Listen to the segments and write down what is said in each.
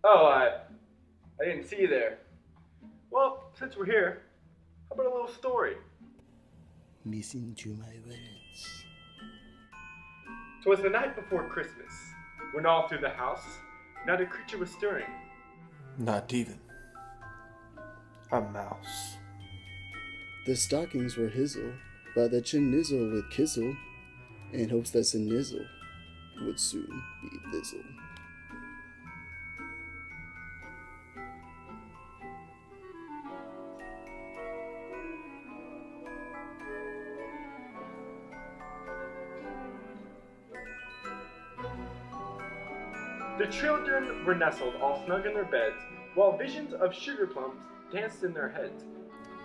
Oh, I didn't see you there. Well, since we're here, how about a little story? Listen to my words. 'Twas the night before Christmas, when all through the house not a creature was stirring. Not even a mouse. The stockings were hizzle by the chin-nizzle with kizzle, in hopes that sin-nizzle would soon be lizzle. The children were nestled all snug in their beds, while visions of sugar plums danced in their heads.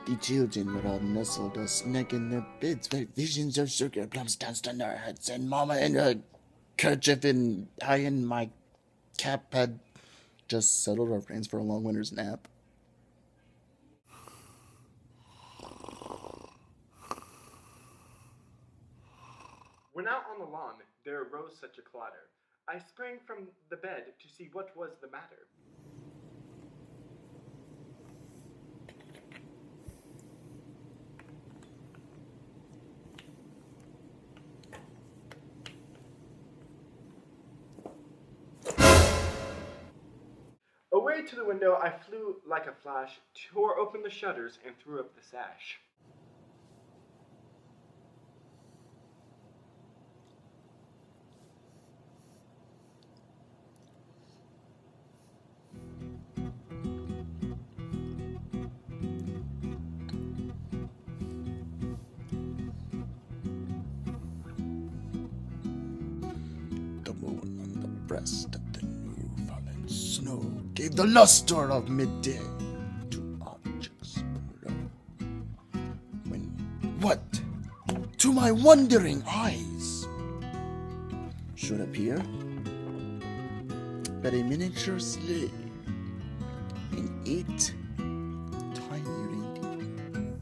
The children were all nestled all snug in their beds, where visions of sugar plums danced on their heads, and Mama in her kerchief and I in my cap had just settled our brains for a long winter's nap. When out on the lawn there arose such a clatter, I sprang from the bed to see what was the matter. Away to the window I flew like a flash, tore open the shutters, and threw up the sash. The moon on the breast of the new fallen snow gave the luster of midday to objects below. When what, to my wondering eyes, should appear but a miniature sleigh and 8 tiny reindeer.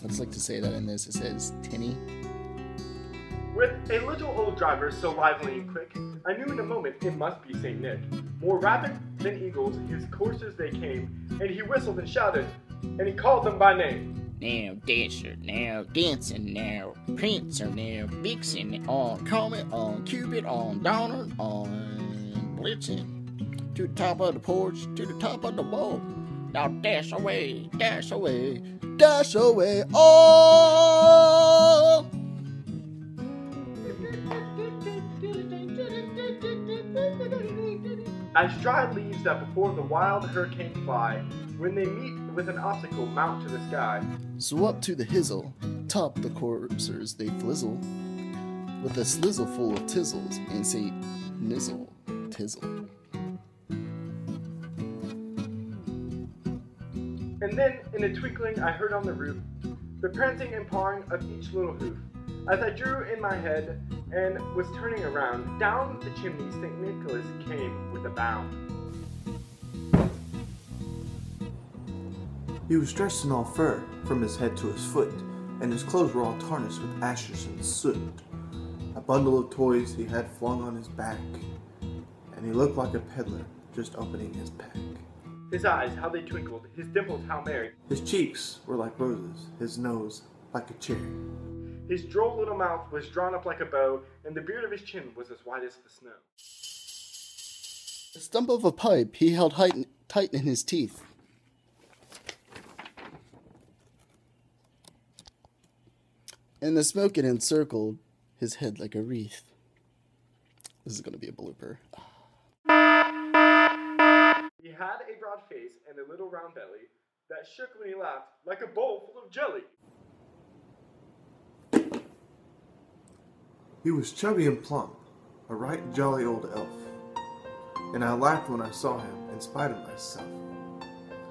I'd just like to say that in this, it says tinny. With a little old driver so lively and quick, I knew in a moment it must be St. Nick. More rapid than eagles, his coursers they came, and he whistled and shouted, and he called them by name. Now Dasher, now Dancing, now Prancer, now Vixen, on Comet, on Cupid, on Donner, on Blitzen. To the top of the porch, to the top of the wall. Now dash away, dash away, Dash away all. As dry leaves that before the wild hurricane fly, when they meet with an obstacle mount to the sky. So up to the hizzle, top the coursers they flizzle, with a slizzle full of tizzles, and say nizzle, tizzle. And then, in a twinkling, I heard on the roof the prancing and pawing of each little hoof. As I drew in my head and was turning around, down the chimney St. Nicholas came with a bound. He was dressed in all fur, from his head to his foot, and his clothes were all tarnished with ashes and soot. A bundle of toys he had flung on his back, and he looked like a peddler just opening his pack. His eyes, how they twinkled, his dimples, how merry. His cheeks were like roses, his nose like a cherry. His droll little mouth was drawn up like a bow, and the beard of his chin was as white as the snow. A stump of a pipe he held tight in his teeth. And the smoke it encircled his head like a wreath. This is going to be a blooper. He had a broad face and a little round belly that shook when he laughed like a bowl full of jelly. He was chubby and plump, a right jolly old elf, and I laughed when I saw him in spite of myself.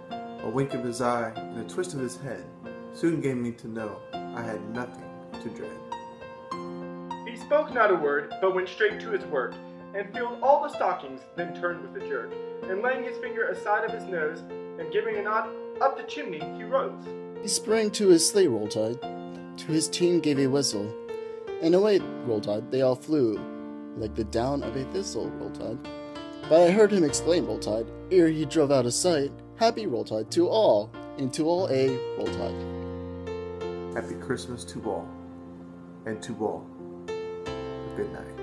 A wink of his eye and a twist of his head soon gave me to know I had nothing to dread. He spoke not a word, but went straight to his work, and filled all the stockings, then turned with a jerk, and laying his finger aside of his nose, and giving a nod up the chimney, he rose. He sprang to his sleigh, Roll Tide, to his team gave a whistle, and away, Roll Tide, they all flew, like the down of a thistle, Roll Tide, But I heard him exclaim, Roll Tide, ere he drove out of sight, Happy Roll Tide to all, and to all a Roll Tide. Happy Christmas to all, and to all, a good night.